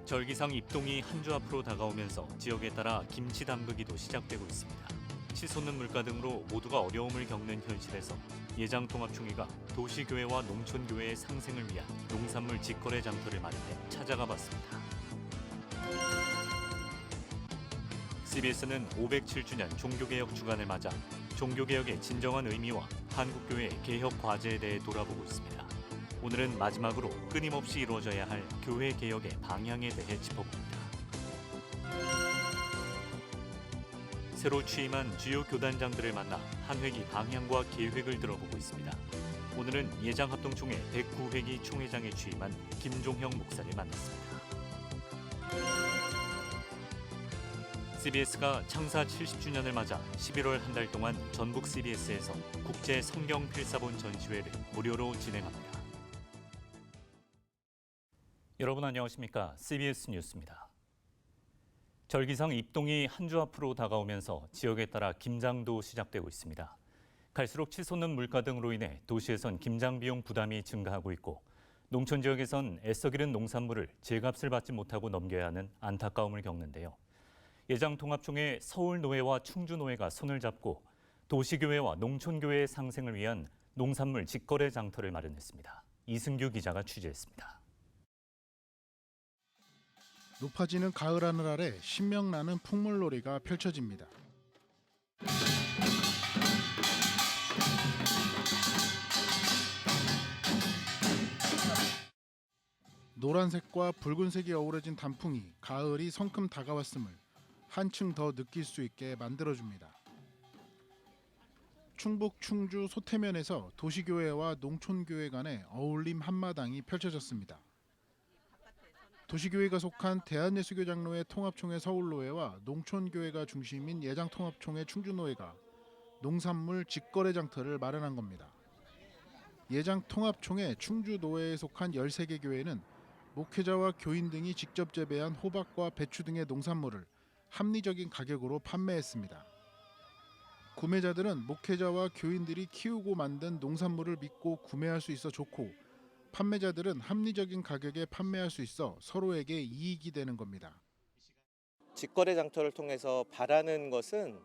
절기상 입동이 한 주 앞으로 다가오면서 지역에 따라 김치 담그기도 시작되고 있습니다. 치솟는 물가 등으로 모두가 어려움을 겪는 현실에서 예장통합총회가 도시교회와 농촌교회의 상생을 위한 농산물 직거래 장터를 마련해 찾아가 봤습니다. CBS는 507주년 종교개혁 주간을 맞아 종교개혁의 진정한 의미와 한국교회의 개혁 과제에 대해 돌아보고 있습니다. 오늘은 마지막으로 끊임없이 이루어져야 할 교회 개혁의 방향에 대해 짚어봅니다. 새로 취임한 주요 교단장들을 만나 한 회기 방향과 계획을 들어보고 있습니다. 오늘은 예장합동총회 109회기 총회장에 취임한 김종형 목사를 만났습니다. CBS가 창사 70주년을 맞아 11월 한 달 동안 전국 CBS에서 국제 성경 필사본 전시회를 무료로 진행합니다. 여러분 안녕하십니까? CBS 뉴스입니다. 절기상 입동이 한 주 앞으로 다가오면서 지역에 따라 김장도 시작되고 있습니다. 갈수록 치솟는 물가 등으로 인해 도시에선 김장 비용 부담이 증가하고 있고 농촌 지역에선 애써 기른 농산물을 제값을 받지 못하고 넘겨야 하는 안타까움을 겪는데요. 예장통합총회 서울노회와 충주노회가 손을 잡고 도시교회와 농촌교회의 상생을 위한 농산물 직거래 장터를 마련했습니다. 이승규 기자가 취재했습니다. 높아지는 가을 하늘 아래 신명나는 풍물놀이가 펼쳐집니다. 노란색과 붉은색이 어우러진 단풍이 가을이 성큼 다가왔음을 한층 더 느낄 수 있게 만들어줍니다. 충북 충주 소태면에서 도시교회와 농촌교회 간의 어울림 한마당이 펼쳐졌습니다. 도시교회가 속한 대한예수교장로회 통합총회 서울노회와 농촌교회가 중심인 예장통합총회 충주노회가 농산물 직거래 장터를 마련한 겁니다. 예장통합총회 충주노회에 속한 13개 교회는 목회자와 교인 등이 직접 재배한 호박과 배추 등의 농산물을 합리적인 가격으로 판매했습니다. 구매자들은 목회자와 교인들이 키우고 만든 농산물을 믿고 구매할 수 있어 좋고 판매자들은 합리적인 가격에 판매할 수 있어 서로에게 이익이 되는 겁니다. 직거래 장터를 통해서 바라는 것은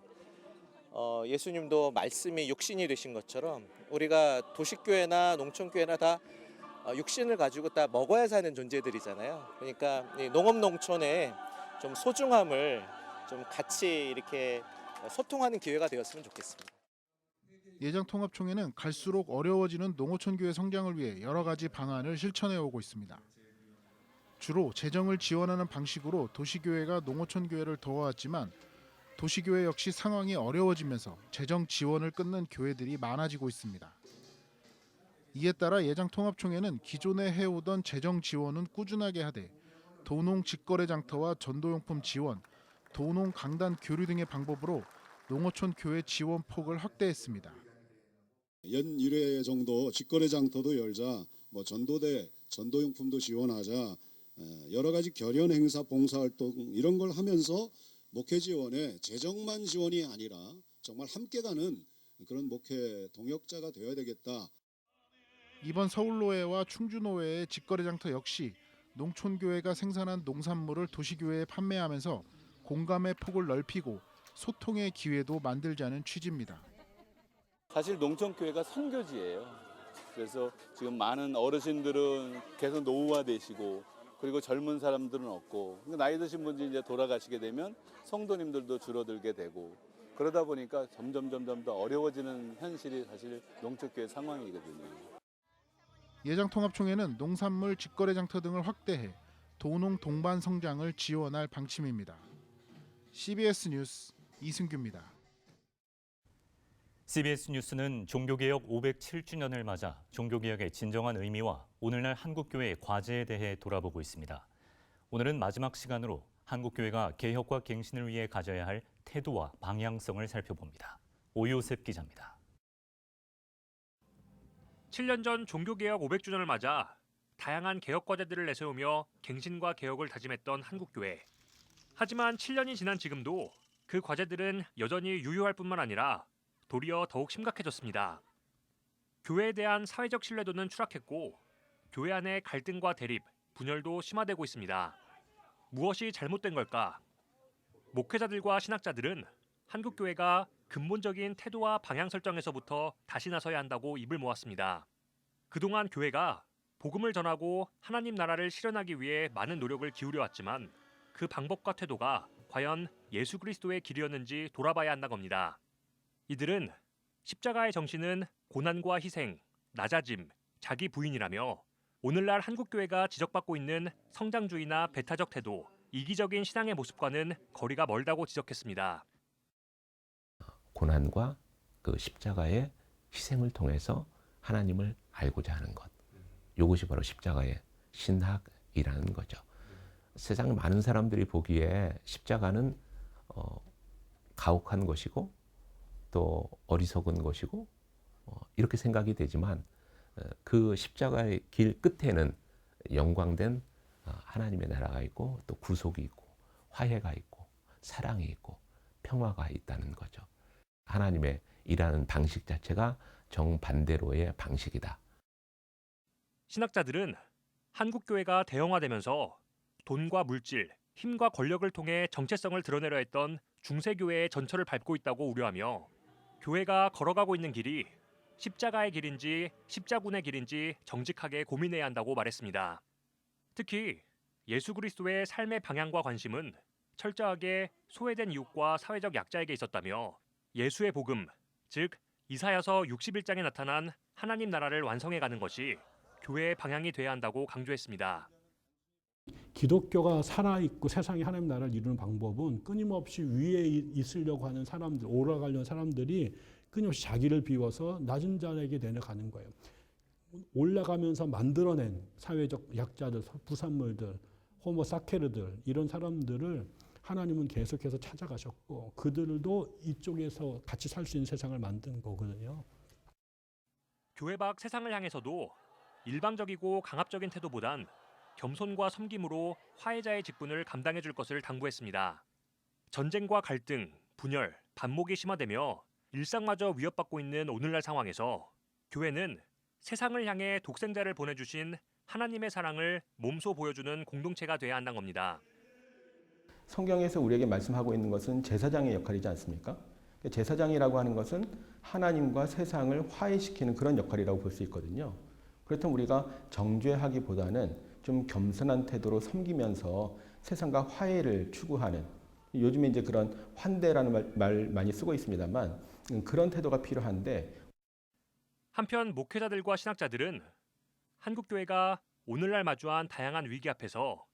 예수님도 말씀이 육신이 되신 것처럼 우리가 도시교회나 농촌교회나 다 육신을 가지고 다 먹어야 사는 존재들이잖아요. 그러니까 농업농촌의 좀 소중함을 좀 같이 이렇게 소통하는 기회가 되었으면 좋겠습니다. 예장통합총회는 갈수록 어려워지는 농어촌교회 성장을 위해 여러 가지 방안을 실천해 오고 있습니다. 주로 재정을 지원하는 방식으로 도시교회가 농어촌교회를 도와왔지만 도시교회 역시 상황이 어려워지면서 재정 지원을 끊는 교회들이 많아지고 있습니다. 이에 따라 예장통합총회는 기존에 해오던 재정 지원은 꾸준하게 하되 도농 직거래 장터와 전도용품 지원, 도농 강단 교류 등의 방법으로 농어촌 교회 지원 폭을 확대했습니다. 연 1회 정도 직거래 장터도 열자, 전도대, 전도용품도 지원하자, 여러 가지 결연 행사, 봉사활동 이런 걸 하면서 목회 지원에 재정만 지원이 아니라 정말 함께 가는 그런 목회 동역자가 되어야 되겠다. 이번 서울노회와 충주노회의 직거래 장터 역시 농촌교회가 생산한 농산물을 도시교회에 판매하면서 공감의 폭을 넓히고 소통의 기회도 만들자는 취지입니다. 사실 농촌교회가 선교지예요. 그래서 지금 많은 어르신들은 계속 노후화되시고 그리고 젊은 사람들은 없고 나이 드신 분들이 이제 돌아가시게 되면 성도님들도 줄어들게 되고 그러다 보니까 점점 더 어려워지는 현실이 사실 농촌교회 상황이거든요. 예장통합총회는 농산물 직거래 장터 등을 확대해 도농 동반 성장을 지원할 방침입니다. CBS 뉴스 이승규입니다. CBS 뉴스는 종교개혁 507주년을 맞아 종교개혁의 진정한 의미와 오늘날 한국교회의 과제에 대해 돌아보고 있습니다. 오늘은 마지막 시간으로 한국교회가 개혁과 갱신을 위해 가져야 할 태도와 방향성을 살펴봅니다. 오요셉 기자입니다. 7년 전 종교개혁 500주년을 맞아 다양한 개혁 과제들을 내세우며 갱신과 개혁을 다짐했던 한국교회. 하지만 7년이 지난 지금도 그 과제들은 여전히 유효할 뿐만 아니라 도리어 더욱 심각해졌습니다. 교회에 대한 사회적 신뢰도는 추락했고 교회 안의 갈등과 대립, 분열도 심화되고 있습니다. 무엇이 잘못된 걸까? 목회자들과 신학자들은 한국교회가 근본적인 태도와 방향 설정에서부터 다시 나서야 한다고 입을 모았습니다. 그동안 교회가 복음을 전하고 하나님 나라를 실현하기 위해 많은 노력을 기울여왔지만 그 방법과 태도가 과연 예수 그리스도의 길이었는지 돌아봐야 한다는 겁니다. 이들은 십자가의 정신은 고난과 희생, 낮아짐, 자기 부인이라며 오늘날 한국교회가 지적받고 있는 성장주의나 배타적 태도, 이기적인 신앙의 모습과는 거리가 멀다고 지적했습니다. 고난과 그 십자가의 희생을 통해서 하나님을 알고자 하는 것. 이것이 바로 십자가의 신학이라는 거죠. 세상 많은 사람들이 보기에 십자가는 가혹한 것이고 또 어리석은 것이고 이렇게 생각이 되지만 그 십자가의 길 끝에는 영광된 하나님의 나라가 있고 또 구속이 있고 화해가 있고 사랑이 있고 평화가 있다는 거죠. 하나님의 일하는 방식 자체가 정반대로의 방식이다. 신학자들은 한국교회가 대형화되면서 돈과 물질, 힘과 권력을 통해 정체성을 드러내려 했던 중세교회의 전철을 밟고 있다고 우려하며 교회가 걸어가고 있는 길이 십자가의 길인지 십자군의 길인지 정직하게 고민해야 한다고 말했습니다. 특히 예수 그리스도의 삶의 방향과 관심은 철저하게 소외된 이웃과 사회적 약자에게 있었다며 예수의 복음, 즉 이사야서 61장에 나타난 하나님 나라를 완성해가는 것이 교회의 방향이 돼야 한다고 강조했습니다. 기독교가 살아있고 세상에 하나님 나라를 이루는 방법은 끊임없이 위에 있으려고 하는 사람들, 올라가려는 사람들이 끊임없이 자기를 비워서 낮은 자에게 내려가는 거예요. 올라가면서 만들어낸 사회적 약자들, 부산물들, 호모사케르들 이런 사람들을 하나님은 계속해서 찾아가셨고 그들도 이쪽에서 같이 살 수 있는 세상을 만든 거거든요. 교회 밖 세상을 향해서도 일방적이고 강압적인 태도보단 겸손과 섬김으로 화해자의 직분을 감당해 줄 것을 당부했습니다. 전쟁과 갈등, 분열, 반목이 심화되며 일상마저 위협받고 있는 오늘날 상황에서 교회는 세상을 향해 독생자를 보내주신 하나님의 사랑을 몸소 보여주는 공동체가 돼야 한다는 겁니다. 성경에서 우리에게 말씀하고 있는 것은 제사장의 역할이지 않습니까? 제사장이라고 하는 것은 하나님과 세상을 화해시키는 그런 역할이라고 볼 수 있거든요. 그렇다면 우리가 정죄하기보다는 좀 겸손한 태도로 섬기면서 세상과 화해를 추구하는, 요즘에 이제 그런 환대라는 말 많이 쓰고 있습니다만 그런 태도가 필요한데, 한편 목회자들과 신학자들은 한국교회가 오늘날 마주한 다양한 위기 앞에서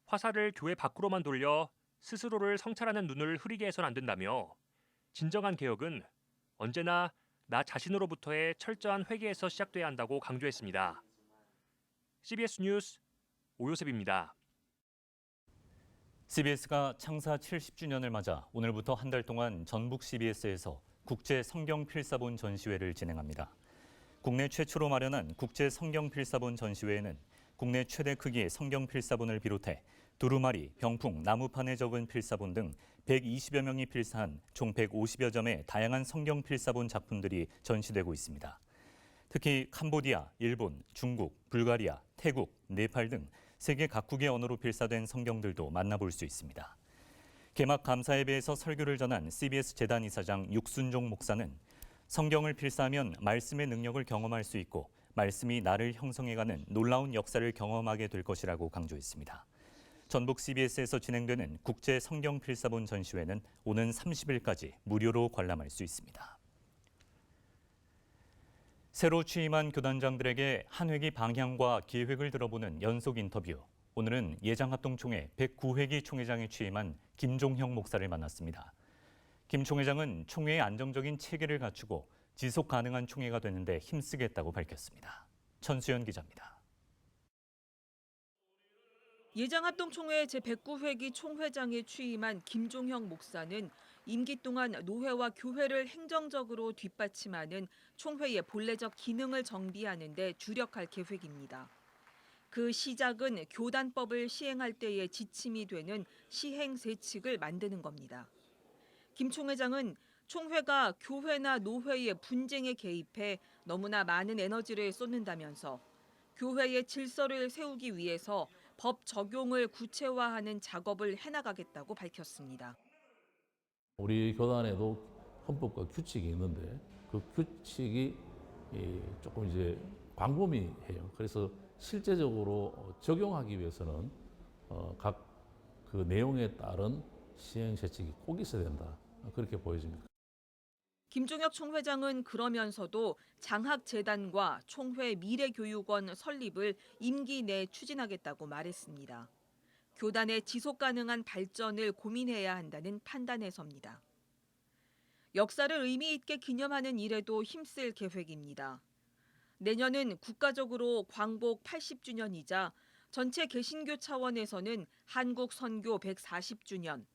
화살을 교회 밖으로만 돌려 스스로를 성찰하는 눈을 흐리게 해서는 안 된다며 진정한 개혁은 언제나 나 자신으로부터의 철저한 회개에서 시작돼야 한다고 강조했습니다. CBS 뉴스 오요셉입니다. CBS가 창사 70주년을 맞아 오늘부터 한 달 동안 전북 CBS에서 국제 성경 필사본 전시회를 진행합니다. 국내 최초로 마련한 국제 성경 필사본 전시회에는 국내 최대 크기의 성경 필사본을 비롯해 두루마리, 병풍, 나무판에 적은 필사본 등 120여 명이 필사한 총 150여 점의 다양한 성경 필사본 작품들이 전시되고 있습니다. 특히 캄보디아, 일본, 중국, 불가리아, 태국, 네팔 등 세계 각국의 언어로 필사된 성경들도 만나볼 수 있습니다. 개막 감사 예배에서 설교를 전한 CBS 재단 이사장 육순종 목사는 성경을 필사하면 말씀의 능력을 경험할 수 있고 말씀이 나를 형성해가는 놀라운 역사를 경험하게 될 것이라고 강조했습니다. 전북 CBS에서 진행되는 국제 성경 필사본 전시회는 오는 30일까지 무료로 관람할 수 있습니다. 새로 취임한 교단장들에게 한 회기 방향과 계획을 들어보는 연속 인터뷰. 오늘은 예장합동총회 109회기 총회장에 취임한 김종형 목사를 만났습니다. 김 총회장은 총회의 안정적인 체계를 갖추고 지속 가능한 총회가 되는데 힘쓰겠다고 밝혔습니다. 천수연 기자입니다. 예장합동총회 제109회기 총회장에 취임한 김종형 목사는 임기 동안 노회와 교회를 행정적으로 뒷받침하는 총회의 본래적 기능을 정비하는 데 주력할 계획입니다. 그 시작은 교단법을 시행할 때의 지침이 되는 시행세칙을 만드는 겁니다. 김 총회장은 총회가 교회나 노회의 분쟁에 개입해 너무나 많은 에너지를 쏟는다면서 교회의 질서를 세우기 위해서 법 적용을 구체화하는 작업을 해나가겠다고 밝혔습니다. 우리 교단에도 헌법과 규칙이 있는데 그 규칙이 조금 이제 광범위해요. 그래서 실제적으로 적용하기 위해서는 각 그 내용에 따른 시행 세칙이 꼭 있어야 된다. 그렇게 보여집니다. 김종혁 총회장은 그러면서도 장학재단과 총회 미래교육원 설립을 임기 내 추진하겠다고 말했습니다. 교단의 지속 가능한 발전을 고민해야 한다는 판단에 섭니다. 역사를 의미 있게 기념하는 일에도 힘쓸 계획입니다. 내년은 국가적으로 광복 80주년이자 전체 개신교 차원에서는 한국 선교 140주년,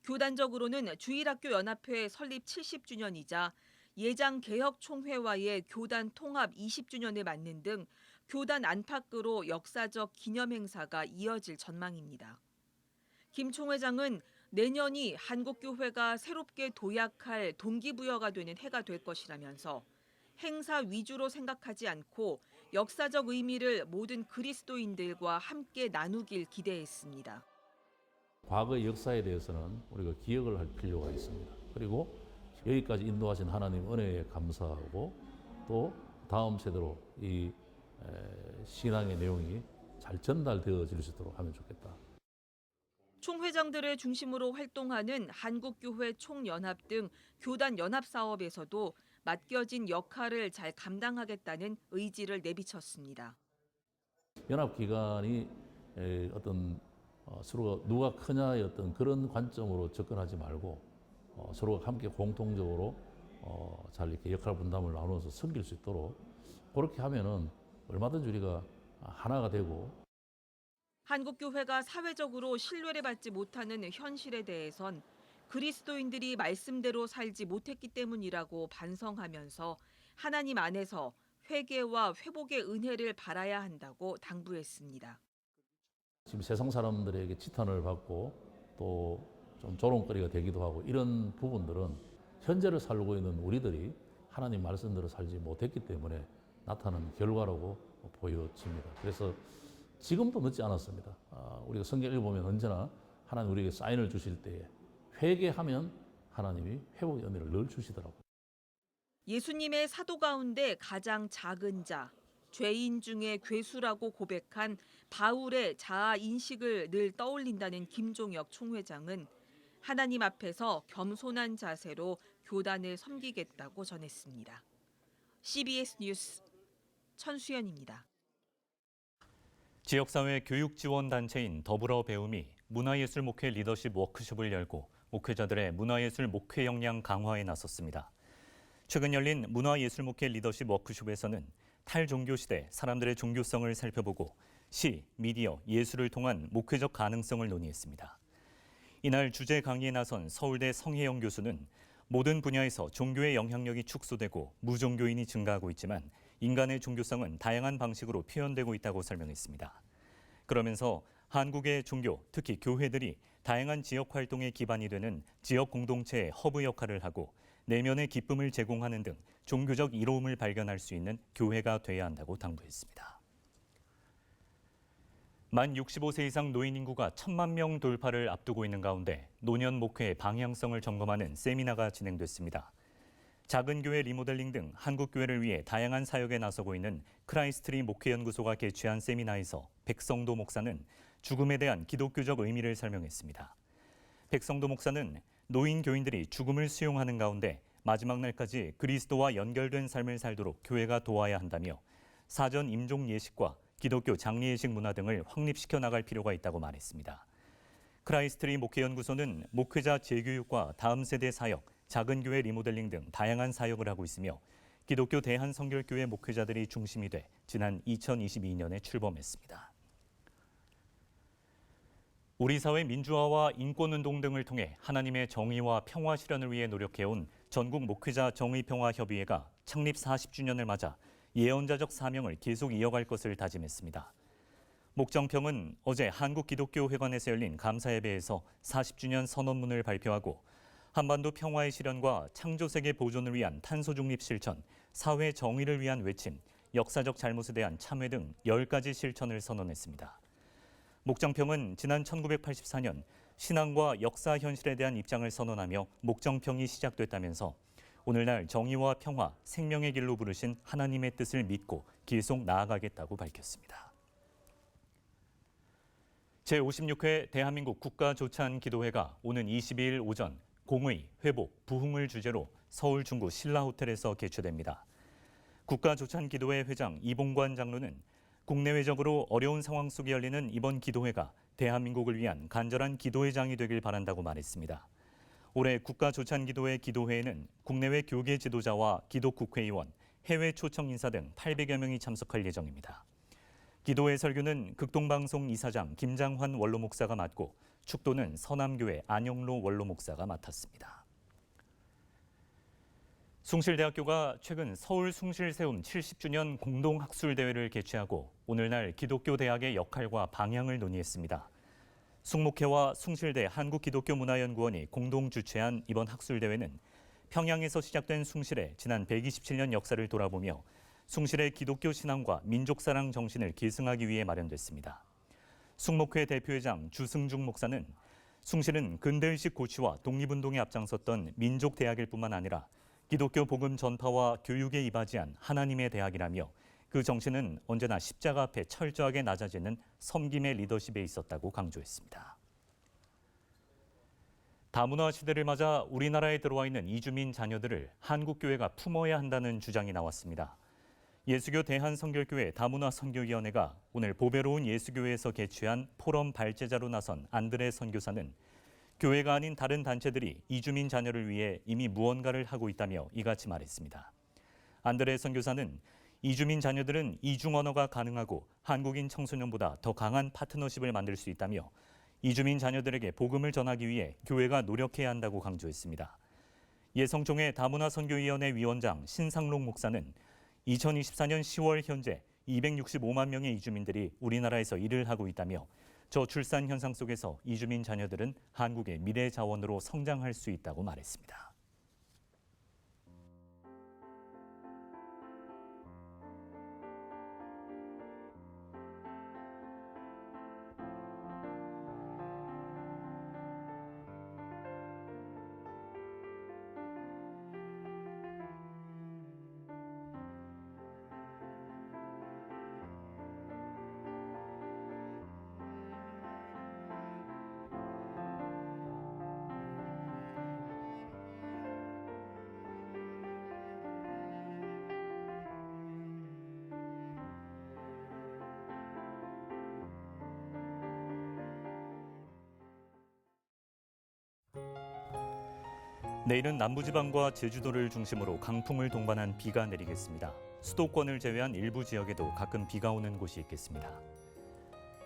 교단적으로는 주일학교연합회 설립 70주년이자 예장개혁총회와의 교단 통합 20주년을 맞는 등 교단 안팎으로 역사적 기념행사가 이어질 전망입니다. 김 총회장은 내년이 한국교회가 새롭게 도약할 동기부여가 되는 해가 될 것이라면서 행사 위주로 생각하지 않고 역사적 의미를 모든 그리스도인들과 함께 나누길 기대했습니다. 과거의 역사에 대해서는 우리가 기억을 할 필요가 있습니다. 그리고 여기까지 인도하신 하나님 은혜에 감사하고 또 다음 세대로 이 신앙의 내용이 잘 전달되어질 수 있도록 하면 좋겠다. 총회장들을 중심으로 활동하는 한국교회 총연합 등 교단 연합 사업에서도 맡겨진 역할을 잘 감당하겠다는 의지를 내비쳤습니다. 연합기관이 어떤 서로가 누가 크냐의 어떤 그런 관점으로 접근하지 말고 서로가 함께 공통적으로 잘 이렇게 역할 분담을 나누어서 섬길 수 있도록 그렇게 하면은 얼마든지 우리가 하나가 되고. 한국교회가 사회적으로 신뢰를 받지 못하는 현실에 대해선 그리스도인들이 말씀대로 살지 못했기 때문이라고 반성하면서 하나님 안에서 회개와 회복의 은혜를 바라야 한다고 당부했습니다. 지금 세상 사람들에게 지탄을 받고 또 좀 조롱거리가 되기도 하고 이런 부분들은 현재를 살고 있는 우리들이 하나님 말씀대로 살지 못했기 때문에 나타나는 결과라고 보여집니다. 그래서 지금도 늦지 않았습니다. 우리가 성경 읽어보면 언제나 하나님 우리에게 사인을 주실 때에 회개하면 하나님이 회복의 은혜를 늘 주시더라고요. 예수님의 사도 가운데 가장 작은 자, 죄인 중에 괴수라고 고백한 바울의 자아 인식을 늘 떠올린다는 김종혁 총회장은 하나님 앞에서 겸손한 자세로 교단을 섬기겠다고 전했습니다. CBS 뉴스 천수연입니다. 지역사회 교육지원단체인 더불어 배움이 문화예술 목회 리더십 워크숍을 열고 목회자들의 문화예술 목회 역량 강화에 나섰습니다. 최근 열린 문화예술 목회 리더십 워크숍에서는 탈종교 시대 사람들의 종교성을 살펴보고 시, 미디어, 예술을 통한 목회적 가능성을 논의했습니다. 이날 주제 강의에 나선 서울대 성혜영 교수는 모든 분야에서 종교의 영향력이 축소되고 무종교인이 증가하고 있지만 인간의 종교성은 다양한 방식으로 표현되고 있다고 설명했습니다. 그러면서 한국의 종교, 특히 교회들이 다양한 지역 활동의 기반이 되는 지역 공동체의 허브 역할을 하고 내면의 기쁨을 제공하는 등 종교적 이로움을 발견할 수 있는 교회가 돼야 한다고 당부했습니다. 만 65세 이상 노인 인구가 1,000만 명 돌파를 앞두고 있는 가운데 노년 목회의 방향성을 점검하는 세미나가 진행됐습니다. 작은 교회 리모델링 등 한국 교회를 위해 다양한 사역에 나서고 있는 크라이스트리 목회연구소가 개최한 세미나에서 백성도 목사는 죽음에 대한 기독교적 의미를 설명했습니다. 백성도 목사는 노인 교인들이 죽음을 수용하는 가운데 마지막 날까지 그리스도와 연결된 삶을 살도록 교회가 도와야 한다며 사전 임종 예식과 기독교 장례 예식 문화 등을 확립시켜 나갈 필요가 있다고 말했습니다. 크라이스트리 목회연구소는 목회자 재교육과 다음 세대 사역, 작은 교회 리모델링 등 다양한 사역을 하고 있으며 기독교 대한성결교회 목회자들이 중심이 돼 지난 2022년에 출범했습니다. 우리 사회 민주화와 인권운동 등을 통해 하나님의 정의와 평화 실현을 위해 노력해온 전국 목회자 정의평화협의회가 창립 40주년을 맞아 예언자적 사명을 계속 이어갈 것을 다짐했습니다. 목정평은 어제 한국기독교회관에서 열린 감사예배에서 40주년 선언문을 발표하고 한반도 평화의 실현과 창조세계 보존을 위한 탄소중립 실천, 사회 정의를 위한 외침, 역사적 잘못에 대한 참회 등 10가지 실천을 선언했습니다. 목정평은 지난 1984년 신앙과 역사 현실에 대한 입장을 선언하며 목정평이 시작됐다면서 오늘날 정의와 평화, 생명의 길로 부르신 하나님의 뜻을 믿고 계속 나아가겠다고 밝혔습니다. 제56회 대한민국 국가조찬기도회가 오는 22일 오전 공의, 회복, 부흥을 주제로 서울 중구 신라호텔에서 개최됩니다. 국가조찬기도회 회장 이봉관 장로는 국내외적으로 어려운 상황 속에 열리는 이번 기도회가 대한민국을 위한 간절한 기도의 장이 되길 바란다고 말했습니다. 올해 국가조찬기도회 기도회에는 국내외 교계 지도자와 기독국회의원, 해외 초청 인사 등 800여 명이 참석할 예정입니다. 기도회 설교는 극동방송 이사장 김장환 원로 목사가 맡고 축도는 서남교회 안영로 원로 목사가 맡았습니다. 숭실대학교가 최근 서울 숭실세움 70주년 공동학술대회를 개최하고 오늘날 기독교 대학의 역할과 방향을 논의했습니다. 숭목회와 숭실대 한국기독교문화연구원이 공동 주최한 이번 학술대회는 평양에서 시작된 숭실의 지난 127년 역사를 돌아보며 숭실의 기독교 신앙과 민족사랑 정신을 계승하기 위해 마련됐습니다. 숭목회 대표회장 주승중 목사는 숭실은 근대의식 고취와 독립운동에 앞장섰던 민족대학일 뿐만 아니라 기독교 복음 전파와 교육에 이바지한 하나님의 대학이라며 그 정신은 언제나 십자가 앞에 철저하게 낮아지는 섬김의 리더십에 있었다고 강조했습니다. 다문화 시대를 맞아 우리나라에 들어와 있는 이주민 자녀들을 한국교회가 품어야 한다는 주장이 나왔습니다. 예수교 대한성결교회 다문화 선교위원회가 오늘 보배로운 예수교회에서 개최한 포럼 발제자로 나선 안드레 선교사는 교회가 아닌 다른 단체들이 이주민 자녀를 위해 이미 무언가를 하고 있다며 이같이 말했습니다. 안드레 선교사는 이주민 자녀들은 이중 언어가 가능하고 한국인 청소년보다 더 강한 파트너십을 만들 수 있다며 이주민 자녀들에게 복음을 전하기 위해 교회가 노력해야 한다고 강조했습니다. 예성종회 다문화 선교위원회 위원장 신상록 목사는 2024년 10월 현재 265만 명의 이주민들이 우리나라에서 일을 하고 있다며 저출산 현상 속에서 이주민 자녀들은 한국의 미래 자원으로 성장할 수 있다고 말했습니다. 내일은 남부지방과 제주도를 중심으로 강풍을 동반한 비가 내리겠습니다. 수도권을 제외한 일부 지역에도 가끔 비가 오는 곳이 있겠습니다.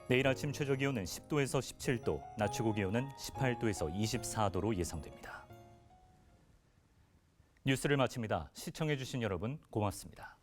내일 아침 최저기온은 10도에서 17도, 낮 최고기온은 18도에서 24도로 예상됩니다. 뉴스를 마칩니다. 시청해주신 여러분 고맙습니다.